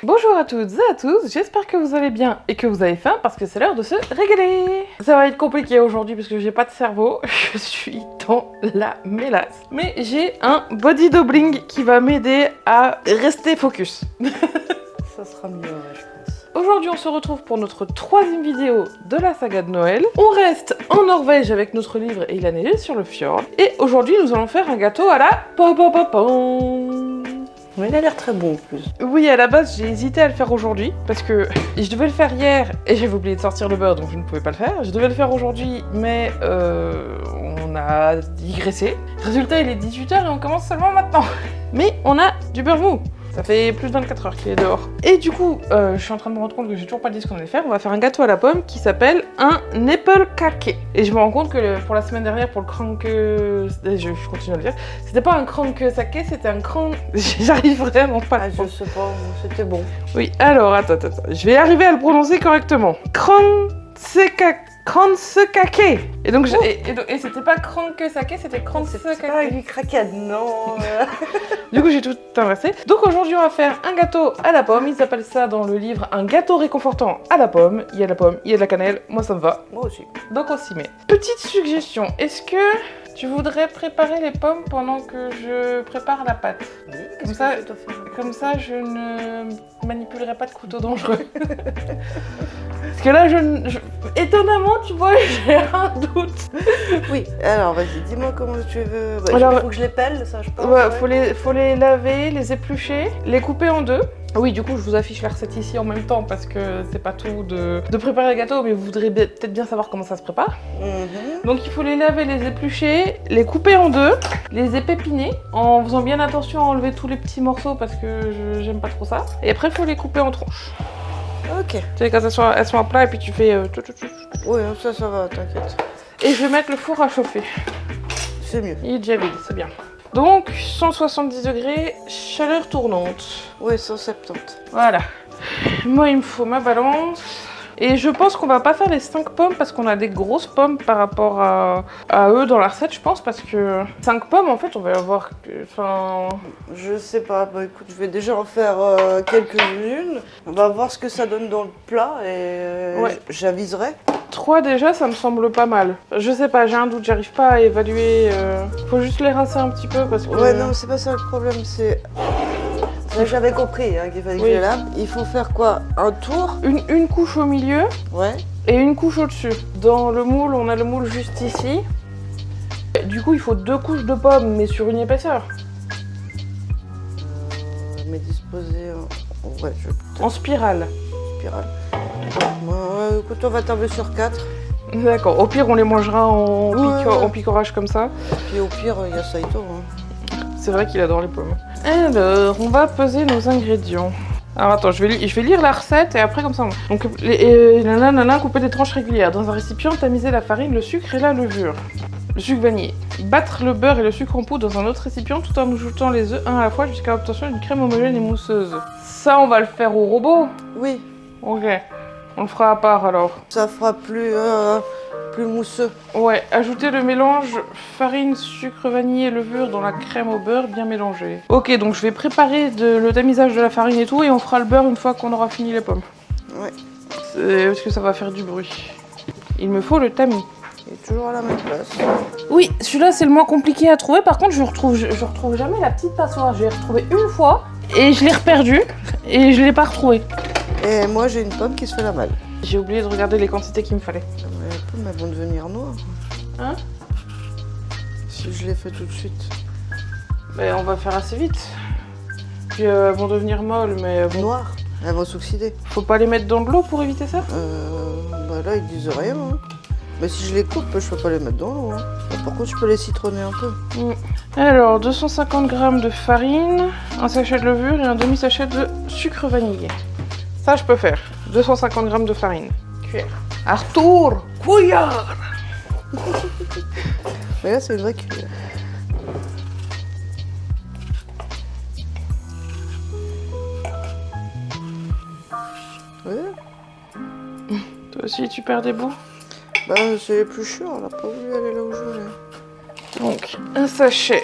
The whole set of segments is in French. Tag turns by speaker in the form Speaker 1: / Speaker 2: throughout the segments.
Speaker 1: Bonjour à toutes et à tous, j'espère que vous allez bien et que vous avez faim parce que c'est l'heure de se régaler. Ça va être compliqué aujourd'hui parce que j'ai pas de cerveau, je suis dans la mélasse. Mais j'ai un body doubling qui va m'aider à rester focus.
Speaker 2: Ça sera mieux, ouais, je pense.
Speaker 1: Aujourd'hui, on se retrouve pour notre troisième vidéo de la saga de Noël. On reste en Norvège avec notre livre Et il a neigé sur le fjord. Et aujourd'hui, nous allons faire un gâteau à la pom-pom-pom-pom.
Speaker 2: Mais il a l'air très bon en plus.
Speaker 1: Oui, à la base, j'ai hésité à le faire aujourd'hui parce que je devais le faire hier et j'avais oublié de sortir le beurre donc je ne pouvais pas le faire. Je devais le faire aujourd'hui, mais on a digressé. Résultat, il est 18h et on commence seulement maintenant. Mais on a du beurre mou. Ça fait plus de 24 heures qu'il est dehors. Et du coup, je suis en train de me rendre compte que j'ai toujours pas dit ce qu'on allait faire. On va faire un gâteau à la pomme qui s'appelle un Äppelkake. Et je me rends compte que pour la semaine dernière, pour le kranke... Je continue à le dire. C'était pas un krank-sake, c'était un krank... J'arrive vraiment pas à
Speaker 2: Ah,
Speaker 1: le
Speaker 2: je
Speaker 1: prononcer.
Speaker 2: sais pas, c'était bon.
Speaker 1: Oui, alors, attends. Je vais arriver à le prononcer correctement. Kransekake. Et donc, et c'était pas krank-sake, c'était
Speaker 2: Ah,
Speaker 1: kransekake.
Speaker 2: il cracade, non.
Speaker 1: Du coup, j'ai tout inversé. Donc aujourd'hui, on va faire un gâteau à la pomme. Ils appellent ça dans le livre un gâteau réconfortant à la pomme. Il y a de la pomme, il y a de la cannelle. Moi, ça me va.
Speaker 2: Moi aussi.
Speaker 1: Donc on s'y met. Petite suggestion, est-ce que tu voudrais préparer les pommes pendant que je prépare la pâte?
Speaker 2: Oui,
Speaker 1: Comme
Speaker 2: qu'est-ce
Speaker 1: ça-
Speaker 2: que je dois faire?
Speaker 1: Comme ça, je ne manipulerai pas de couteau dangereux. Parce que là, étonnamment, tu vois, j'ai un doute.
Speaker 2: Oui, alors vas-y, dis-moi comment tu veux. Bah,
Speaker 1: Alors,
Speaker 2: il faut que je les pèle, ça je pense.
Speaker 1: Ouais,
Speaker 2: ouais.
Speaker 1: faut les laver, les éplucher, les couper en deux. Oui, du coup, je vous affiche la recette ici en même temps parce que c'est pas tout de préparer le gâteau, mais vous voudrez peut-être bien savoir comment ça se prépare.
Speaker 2: Mhm.
Speaker 1: Donc, il faut les laver, les éplucher, les couper en deux, les épépiner en faisant bien attention à enlever tous les petits morceaux parce que j'aime pas trop ça. Et après, il faut les couper en tranches.
Speaker 2: Ok.
Speaker 1: Tu sais, quand elles sont à plat et puis tu fais...
Speaker 2: Oui, ça va, t'inquiète.
Speaker 1: Et je vais mettre le four à chauffer.
Speaker 2: C'est mieux.
Speaker 1: Il est déjà vide, c'est bien. Donc, 170 degrés, chaleur tournante.
Speaker 2: Ouais, 170.
Speaker 1: Voilà. Moi, il me faut ma balance. Et je pense qu'on va pas faire les 5 pommes parce qu'on a des grosses pommes par rapport à eux dans la recette, je pense. Parce que 5 pommes, en fait, on va avoir... Enfin...
Speaker 2: Je sais pas, bah écoute, je vais déjà en faire quelques-unes. On va voir ce que ça donne dans le plat et
Speaker 1: Ouais.
Speaker 2: j'aviserai.
Speaker 1: 3 déjà, ça me semble pas mal. Je sais pas, j'ai un doute, j'arrive pas à évaluer. Faut juste les rincer un petit peu parce que...
Speaker 2: Ouais, non, c'est pas ça le problème, c'est... Là, j'avais compris hein, qu'il fallait que
Speaker 1: Oui.
Speaker 2: je les lave. Il faut faire quoi? Un tour?
Speaker 1: Une couche au milieu
Speaker 2: Ouais.
Speaker 1: et une couche au-dessus. Dans le moule, on a le moule juste ici. Du coup, il faut 2 couches de pommes, mais sur une épaisseur.
Speaker 2: Mais disposer en... Ouais, je...
Speaker 1: En spirale.
Speaker 2: spirale. Ouais, écoute, on va tabler sur 4.
Speaker 1: D'accord. Au pire, on les mangera
Speaker 2: Ouais.
Speaker 1: en picorage comme ça.
Speaker 2: Puis au pire, il y a Saito. Hein.
Speaker 1: C'est vrai qu'il adore les pommes. Alors, on va peser nos ingrédients. Alors attends, je vais lire la recette et après comme ça. Donc, couper des tranches régulières. Dans un récipient, tamiser la farine, le sucre et la levure. Le sucre vanillé. Battre le beurre et le sucre en poudre dans un autre récipient tout en ajoutant les œufs un à la fois jusqu'à l'obtention d'une crème homogène et mousseuse. Ça, on va le faire au robot.
Speaker 2: Oui,
Speaker 1: Ok. On le fera à part alors.
Speaker 2: ça fera plus mousseux.
Speaker 1: Ouais, ajoutez le mélange farine, sucre, vanillé, levure dans la crème au beurre bien mélangée. Ok, donc je vais préparer le tamisage de la farine et tout et on fera le beurre une fois qu'on aura fini les pommes.
Speaker 2: Ouais,
Speaker 1: Parce que ça va faire du bruit. Il me faut le tamis.
Speaker 2: il est toujours à la même place.
Speaker 1: Oui, celui-là c'est le moins compliqué à trouver. Par contre, je retrouve jamais la petite passoire. Je l'ai retrouvée une fois et je l'ai reperdue et je l'ai pas retrouvée.
Speaker 2: Et moi, j'ai une pomme qui se fait la malle.
Speaker 1: J'ai oublié de regarder les quantités qu'il me fallait.
Speaker 2: Les pommes, elles vont devenir noires.
Speaker 1: Hein?
Speaker 2: Si je les fais tout de suite.
Speaker 1: Mais on va faire assez vite. Puis elles vont devenir molles, mais bon.
Speaker 2: Noires. Elles vont s'oxyder.
Speaker 1: Faut pas les mettre dans de l'eau pour éviter ça?
Speaker 2: Bah là, ils disent rien. Hein. Mais si je les coupe, je peux pas les mettre dans l'eau. Hein. Par contre, je peux les citronner un peu.
Speaker 1: Alors, 250 g de farine, un sachet de levure et un demi-sachet de sucre vanillé. Ça, je peux faire. 250 g de farine. Cuillère. Arthur! Couillard!
Speaker 2: Mais là, c'est une vraie cuillère. Ouais.
Speaker 1: Toi aussi, tu perds des bouts?
Speaker 2: Bah, c'est les plus chiants, elle a pas voulu aller là où je voulais.
Speaker 1: Donc, un sachet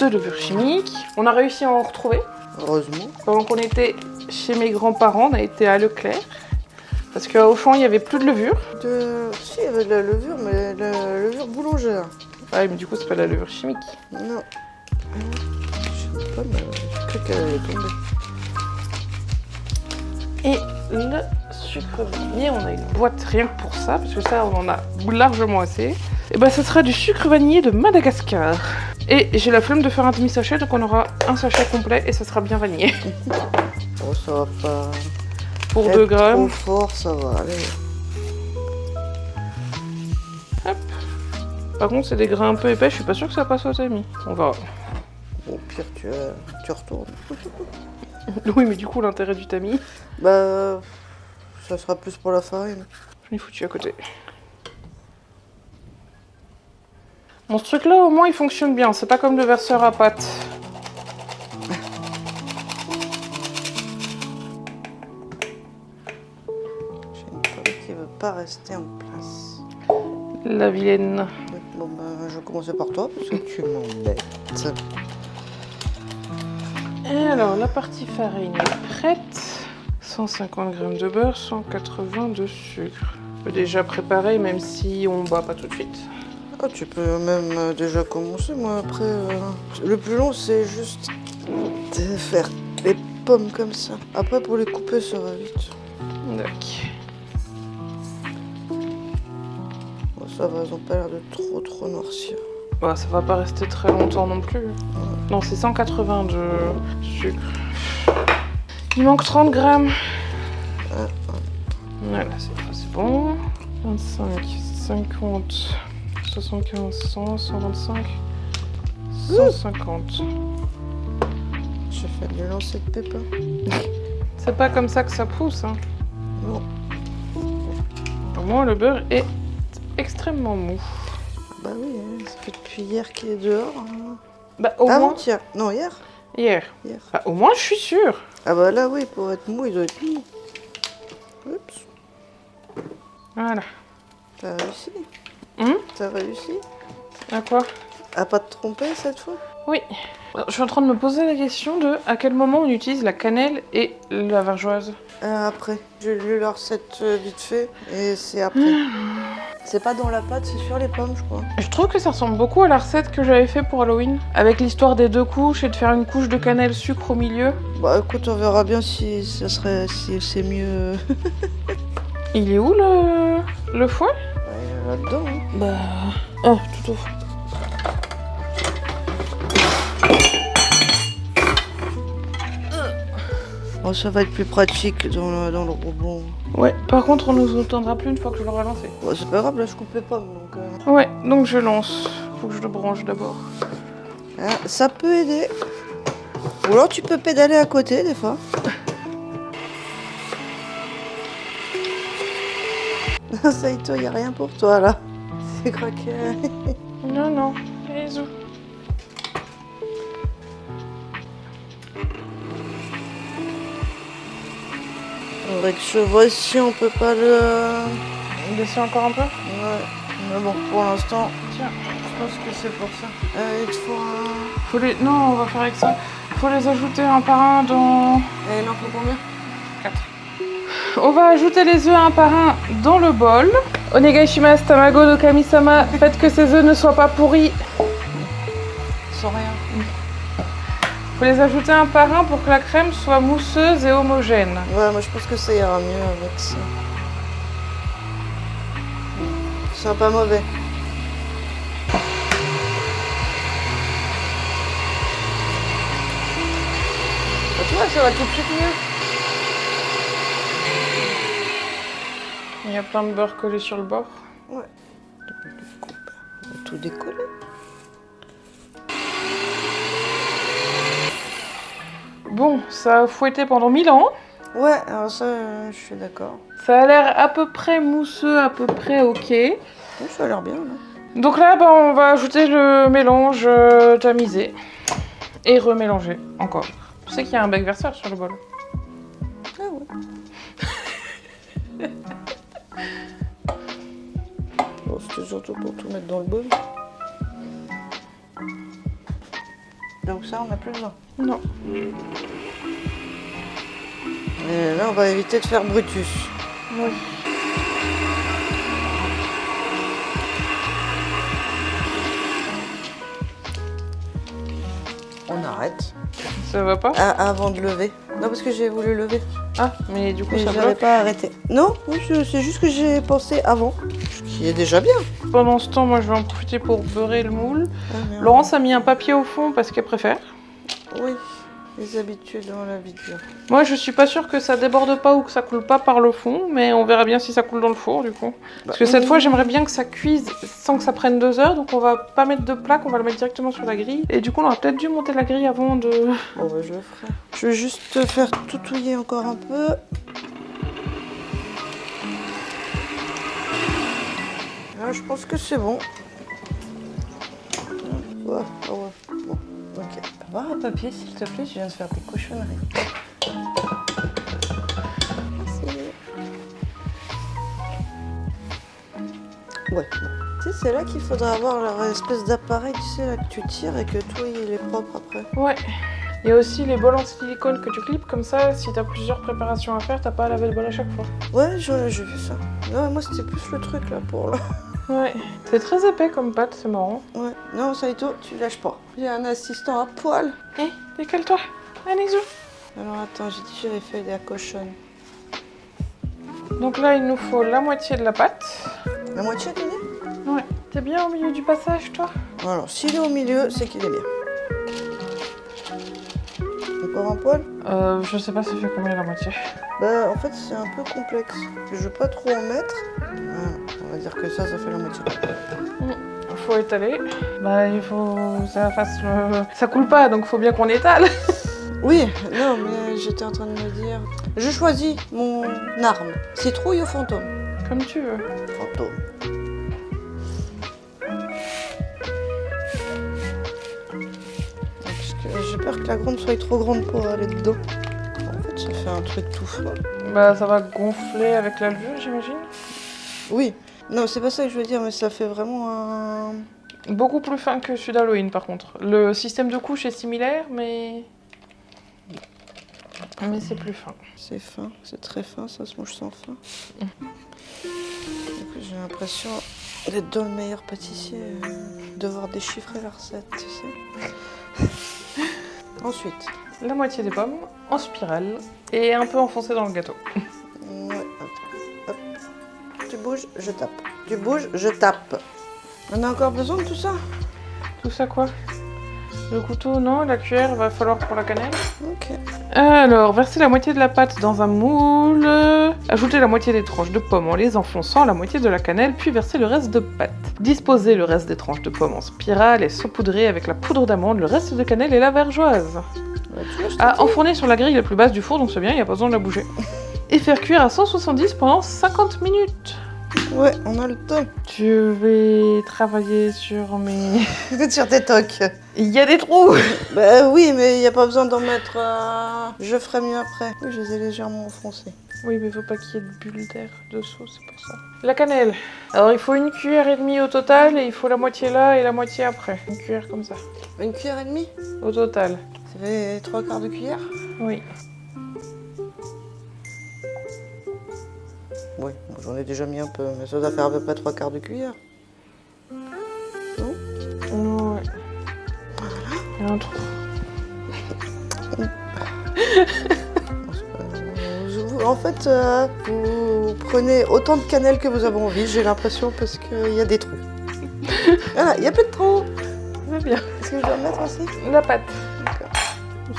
Speaker 1: de levure chimique. On a réussi à en retrouver.
Speaker 2: Heureusement.
Speaker 1: Pendant qu'on était chez mes grands-parents, on a été à Leclerc. Parce qu'à Auchan, il n'y avait plus de levure.
Speaker 2: Si, il y avait de la levure, mais la levure boulangère.
Speaker 1: Ouais, mais du coup, c'est pas de la levure chimique.
Speaker 2: Non. Je sais pas, mais j'ai cru qu'elle allait tomber.
Speaker 1: Et le sucre vanillé, on a une boîte rien que pour ça, parce que ça, on en a largement assez. Et ben, ce sera du sucre vanillé de Madagascar. Et j'ai la flemme de faire un demi-sachet, donc on aura un sachet complet et ça sera bien vanillé.
Speaker 2: Oh, ça va pas.
Speaker 1: Pour
Speaker 2: être
Speaker 1: 2 grammes.
Speaker 2: trop fort, ça va aller.
Speaker 1: Hop. Par contre, c'est des grains un peu épais, je suis pas sûre que ça passe au tamis. On verra.
Speaker 2: Au pire, tu retournes.
Speaker 1: Oui, mais du coup, l'intérêt du tamis,
Speaker 2: Bah, ça sera plus pour la farine.
Speaker 1: je l'ai foutu à côté. Bon, ce truc-là, au moins, il fonctionne bien. C'est pas comme le verseur à pâte.
Speaker 2: J'ai une pomme qui veut pas rester en place.
Speaker 1: La vilaine.
Speaker 2: Bon, bah, je vais commencer par toi parce que tu m'embêtes.
Speaker 1: Et alors, la partie farine est prête. 150 g de beurre, 180 de sucre. On peut déjà préparer, même si on bat pas tout de suite.
Speaker 2: Ah, tu peux même déjà commencer. Moi, après, le plus long, c'est juste de faire les pommes comme ça. Après, pour les couper, ça va vite.
Speaker 1: D'accord.
Speaker 2: Bon, ça va, elles ont pas l'air de trop noircir.
Speaker 1: Bah, ça va pas rester très longtemps non plus. Non, c'est 180 de sucre. Il manque 30 grammes. Voilà, c'est bon. 25, 50, 75, 100, 125, 150.
Speaker 2: J'ai fait du lancer de pépins.
Speaker 1: C'est pas comme ça que ça pousse, hein.
Speaker 2: Non.
Speaker 1: Au moins, le beurre est extrêmement mou.
Speaker 2: Bah oui, hein, ça fait depuis hier qu'il est dehors. Hein.
Speaker 1: Bah, au moins...
Speaker 2: Avant-hier. Non, hier.
Speaker 1: Hier.
Speaker 2: Hier.
Speaker 1: Bah, au moins, je suis sûre.
Speaker 2: Ah bah là, oui, pour être mou, il doit être mou. Oups.
Speaker 1: Voilà.
Speaker 2: T'as réussi. T'as réussi.
Speaker 1: À quoi?
Speaker 2: À pas te tromper cette fois?
Speaker 1: Oui. Alors, je suis en train de me poser la question de à quel moment on utilise la cannelle et la vargeoise.
Speaker 2: Après. J'ai lu la recette vite fait et c'est après. C'est pas dans la pâte, c'est sur les pommes, je crois.
Speaker 1: Je trouve que ça ressemble beaucoup à la recette que j'avais fait pour Halloween, avec l'histoire des 2 couches et de faire une couche de cannelle sucre au milieu.
Speaker 2: Bah écoute, on verra bien si ça serait, si c'est mieux.
Speaker 1: Il est où le fouet?
Speaker 2: Ouais, là-dedans. Hein.
Speaker 1: Bah... Oh, tout au fond.
Speaker 2: Bon, ça va être plus pratique dans le robot.
Speaker 1: Ouais, par contre, on nous entendra plus une fois que je l'aurai lancé.
Speaker 2: Bon, c'est pas grave, là je coupe les pommes donc.
Speaker 1: Ouais, donc je lance. Faut que je le branche d'abord.
Speaker 2: Hein, ça peut aider. Ou alors tu peux pédaler à côté des fois. Saito, y a rien pour toi là. C'est craqué.
Speaker 1: Non, non, bisous.
Speaker 2: Avec ce voici, on peut pas le.
Speaker 1: On descend encore un peu?
Speaker 2: Ouais. Mais bon, pour l'instant,
Speaker 1: Tiens, je pense que c'est pour ça.
Speaker 2: il te faut un.
Speaker 1: Faut les... Non, on va faire avec ça. Faut les ajouter un par un dans...
Speaker 2: Et il en faut combien?
Speaker 1: 4. On va ajouter les œufs un par un dans le bol. Onegaishimasu tamago no kami-sama. Faites que ces œufs ne soient pas pourris.
Speaker 2: Sans rien.
Speaker 1: Faut les ajouter un par un pour que la crème soit mousseuse et homogène.
Speaker 2: Ouais, moi je pense que ça ira mieux avec ça. C'est pas mauvais. Bah, tu vois, ça va tout de suite mieux.
Speaker 1: Il y a plein de beurre collé sur le bord.
Speaker 2: Ouais. On va tout décoller.
Speaker 1: Bon, ça a fouetté pendant 1000 ans.
Speaker 2: Ouais, alors ça, je suis d'accord.
Speaker 1: Ça a l'air à peu près mousseux, à peu près ok.
Speaker 2: Ouais, ça a l'air bien, là.
Speaker 1: Donc là, bah, on va ajouter le mélange tamisé. Et remélanger encore. Tu sais qu'il y a un bec verseur sur le bol.
Speaker 2: Ah ouais. Bon, c'était surtout pour tout mettre dans le bol. Donc ça, on n'a plus besoin.
Speaker 1: Non.
Speaker 2: Et là, on va éviter de faire Brutus.
Speaker 1: Oui.
Speaker 2: On arrête.
Speaker 1: Ça va pas?
Speaker 2: Avant de lever. Non, parce que j'ai voulu lever.
Speaker 1: Ah, mais du coup,
Speaker 2: Mais
Speaker 1: ça
Speaker 2: je n'avais
Speaker 1: bloque.
Speaker 2: pas arrêté. Non, oui, c'est juste que j'ai pensé avant. Ce qui est déjà bien.
Speaker 1: Pendant ce temps, moi, je vais en profiter pour beurrer le moule.
Speaker 2: Ah, merde.
Speaker 1: Laurence a mis un papier au fond parce qu'elle préfère.
Speaker 2: Oui, les habitudes dans la vie de Dieu.
Speaker 1: Moi, je suis pas sûre que ça déborde pas ou que ça coule pas par le fond, mais on verra bien si ça coule dans le four, du coup. Parce que cette fois, j'aimerais bien que ça cuise sans que ça prenne 2 heures, donc on va pas mettre de plaque, on va le mettre directement sur la grille. Et du coup, on aurait peut-être dû monter la grille avant de...
Speaker 2: Bon, bah, je le ferai. Je vais juste faire tout touiller encore un peu. Là, je pense que c'est bon. Ouais, ah ouais. Bon, ok. Avoir un papier, s'il te plaît, je viens de faire des cochonneries. Ouais, bon. Tu sais, c'est là qu'il faudra avoir leur espèce d'appareil, tu sais, là que tu tires et que toi, il est propre après.
Speaker 1: Ouais. Il y a aussi les bols en silicone que tu clips, comme ça, si t'as plusieurs préparations à faire, t'as pas à laver le bol à chaque fois.
Speaker 2: Ouais, j'ai vu ça. Non, moi, c'était plus le truc, là, pour là.
Speaker 1: Ouais. C'est très épais comme pâte, c'est marrant.
Speaker 2: Ouais. Non, Saito, tu lâches pas. J'ai un assistant à poil.
Speaker 1: Hé, décale-toi. Allez, zou.
Speaker 2: Alors, attends, j'ai dit que j'avais fait des cochonnes.
Speaker 1: Donc là, il nous faut la moitié de la pâte.
Speaker 2: La moitié, t'as dit?
Speaker 1: Ouais. T'es bien au milieu du passage, toi?
Speaker 2: Alors, s'il est au milieu, c'est qu'il est bien. Encore un poil?
Speaker 1: Je sais pas ça fait combien la moitié.
Speaker 2: Bah, en fait, c'est un peu complexe. Je veux pas trop en mettre. Voilà, on va dire que ça fait la moitié.
Speaker 1: Faut étaler. Bah, il faut que ça fasse le... Ça coule pas, donc faut bien qu'on étale.
Speaker 2: Oui, non, mais j'étais en train de me dire... Je choisis mon arme. Citrouille ou fantôme?
Speaker 1: Comme tu veux.
Speaker 2: Fantôme. Parce que j'ai peur que la grande soit trop grande pour aller dedans. En fait, ça fait un truc tout froid.
Speaker 1: Bah, ça va gonfler avec la levure, j'imagine.
Speaker 2: Oui. Non, c'est pas ça que je veux dire, mais ça fait vraiment un...
Speaker 1: Beaucoup plus fin que celui d'Halloween, par contre. Le système de couche est similaire, mais c'est plus fin.
Speaker 2: C'est fin, c'est très fin, ça se mange sans fin. J'ai l'impression d'être dans le meilleur pâtissier, devoir déchiffrer la recette, tu sais. Ensuite.
Speaker 1: La moitié des pommes, en spirale, et un peu enfoncée dans le gâteau.
Speaker 2: Ouais, attends. Hop. Tu bouges, je tape. Tu bouges, je tape. On a encore besoin de tout ça?
Speaker 1: Tout ça quoi? Le couteau, non. La cuillère, va falloir pour la cannelle.
Speaker 2: Ok.
Speaker 1: Alors, verser la moitié de la pâte dans un moule. Ajouter la moitié des tranches de pommes en les enfonçant, la moitié de la cannelle, puis verser le reste de pâte. Disposer le reste des tranches de pommes en spirale et saupoudrer avec la poudre d'amande le reste de cannelle et la vergeoise. À enfourner sur la grille la plus basse du four, donc c'est bien, il n'y a pas besoin de la bouger. Et faire cuire à 170 pendant 50 minutes.
Speaker 2: Ouais, on a le temps.
Speaker 1: Je vais travailler sur mes...
Speaker 2: Sur tes tocs.
Speaker 1: Il y a des trous.
Speaker 2: Bah oui, mais il n'y a pas besoin d'en mettre... Je ferai mieux après. Oui, je les ai légèrement enfoncés.
Speaker 1: Oui, mais faut pas qu'il y ait de bulles d'air dessous, c'est pour ça. La cannelle. Alors, il faut 1,5 cuillère au total, et il faut la moitié là et la moitié après. Une cuillère comme ça.
Speaker 2: 1,5 cuillère
Speaker 1: au total.
Speaker 2: Ça fait 3/4 de cuillère?
Speaker 1: Oui.
Speaker 2: Oui, bon, j'en ai déjà mis un peu, mais ça doit faire à peu près 3/4 de cuillère. Non?
Speaker 1: Ouais. Il y a un trou.
Speaker 2: En fait, vous prenez autant de cannelle que vous avez envie, j'ai l'impression, parce qu'il y a des trous. Voilà, il n'y a plus de trous.
Speaker 1: C'est bien.
Speaker 2: Est-ce que je dois mettre aussi?
Speaker 1: La pâte.
Speaker 2: D'accord.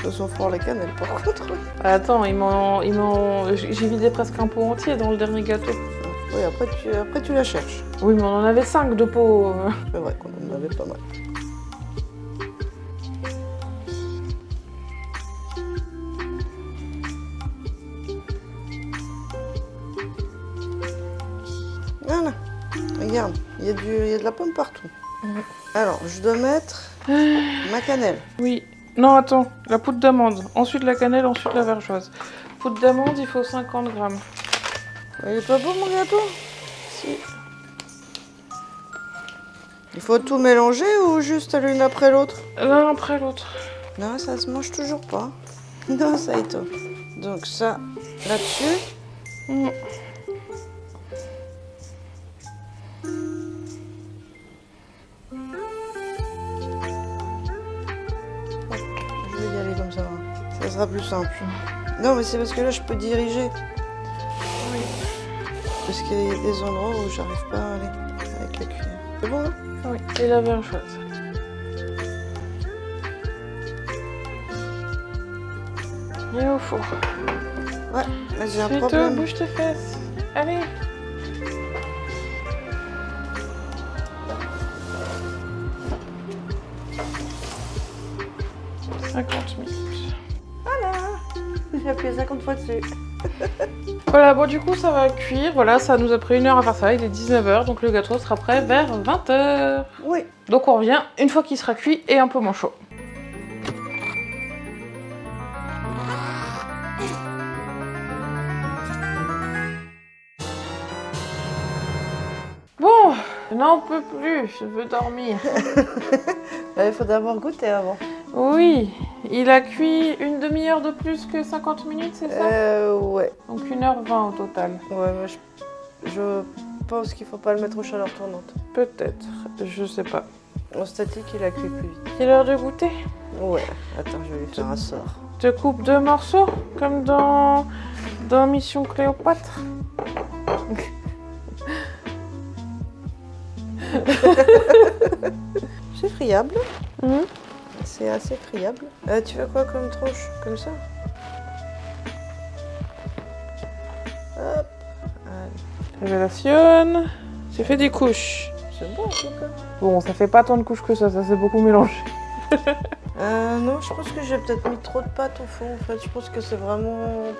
Speaker 2: Ça sent fort la cannelle, par contre.
Speaker 1: Attends, j'ai vidé presque un pot entier dans le dernier gâteau.
Speaker 2: Oui, après tu la cherches.
Speaker 1: Oui, mais on en avait 5 de pots.
Speaker 2: C'est vrai qu'on en avait pas mal. Voilà, regarde, il y a de la pomme partout. Alors, je dois mettre ma cannelle.
Speaker 1: Oui. Non, attends, la poudre d'amande. Ensuite la cannelle, ensuite la vergeoise. Poudre d'amande, il faut 50 grammes.
Speaker 2: Il est pas beau mon gâteau?
Speaker 1: Si.
Speaker 2: Il faut tout mélanger ou juste l'une après l'autre?
Speaker 1: L'un après l'autre.
Speaker 2: Non, ça se mange toujours pas. Non, Saito. Donc ça, là-dessus.
Speaker 1: Mm.
Speaker 2: Je vais y aller comme ça. Ça sera plus simple. Non, mais c'est parce que là, je peux diriger.
Speaker 1: Oui.
Speaker 2: Parce qu'il y a des endroits où j'arrive pas à aller avec la cuillère. C'est bon, là?
Speaker 1: Oui, et la même chose. Et au four.
Speaker 2: Ouais, là, j'ai un
Speaker 1: Fais-toi,
Speaker 2: problème.
Speaker 1: bouge tes fesses. Allez. « 50 minutes.
Speaker 2: Voilà. J'ai appuyé 50 fois dessus.
Speaker 1: Voilà, bon du coup ça va cuire. Voilà, ça nous a pris 1 heure à faire ça. Il est 19h, donc le gâteau sera prêt vers 20h.
Speaker 2: Oui.
Speaker 1: Donc on revient une fois qu'il sera cuit et un peu moins chaud. Bon, je n'en peux plus, je veux dormir.
Speaker 2: Il faut d'abord goûter avant.
Speaker 1: Oui, il a cuit une demi-heure de plus que 50 minutes, c'est ça?
Speaker 2: Ouais.
Speaker 1: Donc 1h20 au total.
Speaker 2: Ouais, mais je pense qu'il faut pas le mettre aux chaleurs tournantes.
Speaker 1: Peut-être, je sais pas.
Speaker 2: En statique, il a cuit plus vite.
Speaker 1: C'est l'heure de goûter.
Speaker 2: Ouais. Attends, je vais lui faire un sort.
Speaker 1: Je te coupe 2 morceaux, comme dans Mission Cléopâtre.
Speaker 2: C'est friable.
Speaker 1: Mhm.
Speaker 2: C'est assez friable. Tu veux quoi comme tranche? Comme ça? Hop. Allez.
Speaker 1: Révélation. J'ai fait des couches.
Speaker 2: C'est bon en tout cas.
Speaker 1: Bon, ça fait pas tant de couches que ça s'est beaucoup mélangé.
Speaker 2: Non, je pense que j'ai peut-être mis trop de pâte au fond en fait. Je pense que c'est vraiment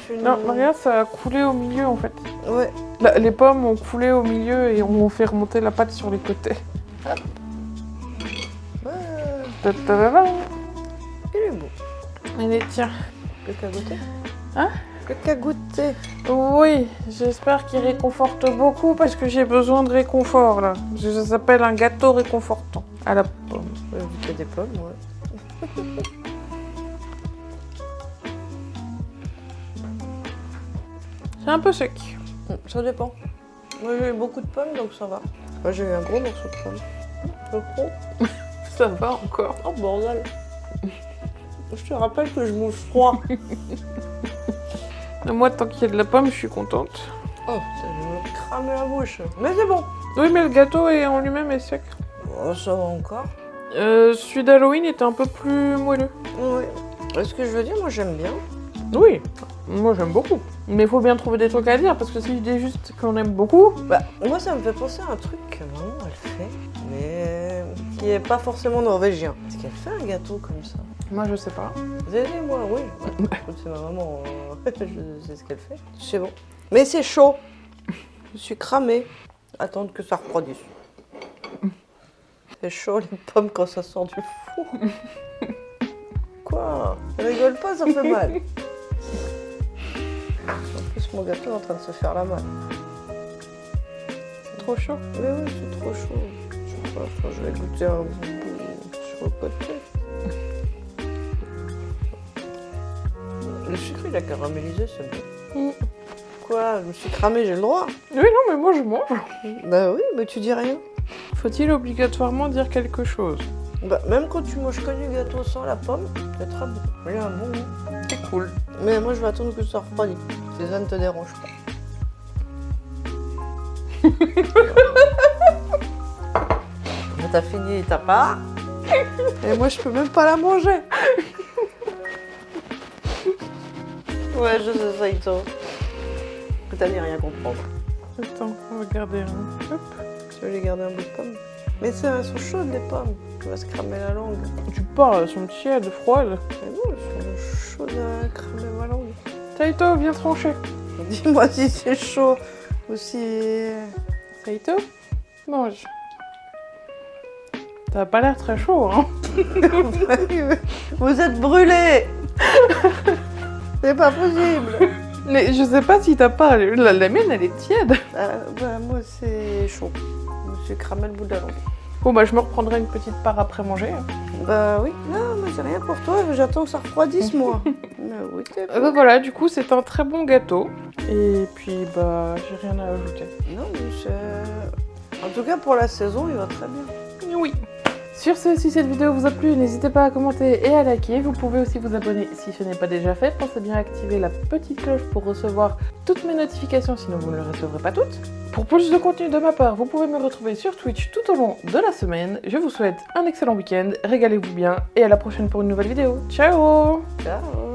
Speaker 2: plus une...
Speaker 1: Non, regarde, ça a coulé au milieu en fait.
Speaker 2: Ouais.
Speaker 1: Là, les pommes ont coulé au milieu et on fait remonter la pâte sur les côtés.
Speaker 2: Ouais.
Speaker 1: Ta-ta-da-da.
Speaker 2: Il est beau.
Speaker 1: Allez, tiens.
Speaker 2: Plus qu'à goûter.
Speaker 1: Hein?
Speaker 2: Plus qu'à goûter.
Speaker 1: Oui, j'espère qu'il réconforte beaucoup parce que j'ai besoin de réconfort là. Ça s'appelle un gâteau réconfortant à la pomme.
Speaker 2: Ouais, vu qu'il y a des pommes, ouais.
Speaker 1: C'est un peu sec.
Speaker 2: Ça dépend. Moi j'ai eu beaucoup de pommes donc ça va. Moi j'ai eu un gros morceau de pommes. Le gros.
Speaker 1: Ça va encore.
Speaker 2: Oh bordel. Je te rappelle que je mange froid.
Speaker 1: Moi, tant qu'il y a de la pomme, je suis contente.
Speaker 2: Oh, ça je vais me cramer la bouche. Mais c'est bon.
Speaker 1: Oui, mais le gâteau est en lui-même est sec.
Speaker 2: Oh, ça va encore.
Speaker 1: Celui d'Halloween était un peu plus moelleux.
Speaker 2: Oui. Ce que je veux dire, moi j'aime bien.
Speaker 1: Oui, moi j'aime beaucoup. Mais il faut bien trouver des trucs à dire parce que si je dis juste qu'on aime beaucoup.
Speaker 2: Bah, moi ça me fait penser à un truc que maman elle fait, mais qui est pas forcément norvégien. Est-ce qu'elle fait un gâteau comme ça?
Speaker 1: Moi je sais pas.
Speaker 2: Vous allez, moi, oui. Bah, écoute, c'est ma maman, je sais ce qu'elle fait. C'est bon. Mais c'est chaud. Je suis cramée. Attendre que ça refroidisse. C'est chaud les pommes quand ça sort du four. Quoi? Rigole pas, ça fait mal. En plus, mon gâteau est en train de se faire la malle.
Speaker 1: Trop chaud.
Speaker 2: Mais oui, c'est trop chaud. Je sais pas, je vais goûter un bout sur le côté. Le sucre, il a caramélisé, c'est bon.
Speaker 1: Mm.
Speaker 2: Quoi? Je me suis cramée, j'ai le droit.
Speaker 1: Oui, non, mais moi je mange.
Speaker 2: Bah oui, mais tu dis rien.
Speaker 1: Faut-il obligatoirement dire quelque chose?
Speaker 2: Bah, même quand tu manges que du gâteau sans la pomme, c'est très bon. Il a un bon goût.
Speaker 1: C'est cool.
Speaker 2: Mais moi, je vais attendre que ça refroidisse. Si ça ne te dérange pas. T'as fini ta part. Et moi, je peux même pas la manger. Ouais, je sais ça, Ito. Que t'allais rien comprendre.
Speaker 1: Attends, on va garder un. Hop.
Speaker 2: Tu veux les garder un bout de pomme? Mais ça, elles sont chaudes, les pommes. Tu vas se cramer la langue.
Speaker 1: Tu parles, elles sont tièdes, froides.
Speaker 2: Mais non, elles sont chaudes à cramer ma langue.
Speaker 1: Taito, viens trancher.
Speaker 2: Dis-moi si c'est chaud ou si...
Speaker 1: Taito, mange. T'as pas l'air très chaud, hein?
Speaker 2: Vous êtes brûlés. C'est pas possible.
Speaker 1: Mais je sais pas si t'as pas. La mienne, elle est tiède.
Speaker 2: Bah, moi, c'est chaud. Je me suis cramé le bout de la langue.
Speaker 1: Bon, bah, je me reprendrai une petite part après manger.
Speaker 2: Bah oui. Non, mais c'est rien pour toi, j'attends que ça refroidisse, moi. Mais oui, t'es
Speaker 1: Bah voilà, du coup, c'est un très bon gâteau. Et puis, bah, j'ai rien à ajouter.
Speaker 2: Non, mais c'est... En tout cas, pour la saison, il va très bien.
Speaker 1: Oui. Sur ce, si cette vidéo vous a plu, n'hésitez pas à commenter et à liker. Vous pouvez aussi vous abonner si ce n'est pas déjà fait. Pensez bien à activer la petite cloche pour recevoir toutes mes notifications, sinon vous ne les recevrez pas toutes. Pour plus de contenu de ma part, vous pouvez me retrouver sur Twitch tout au long de la semaine. Je vous souhaite un excellent week-end, régalez-vous bien et à la prochaine pour une nouvelle vidéo. Ciao!
Speaker 2: Ciao.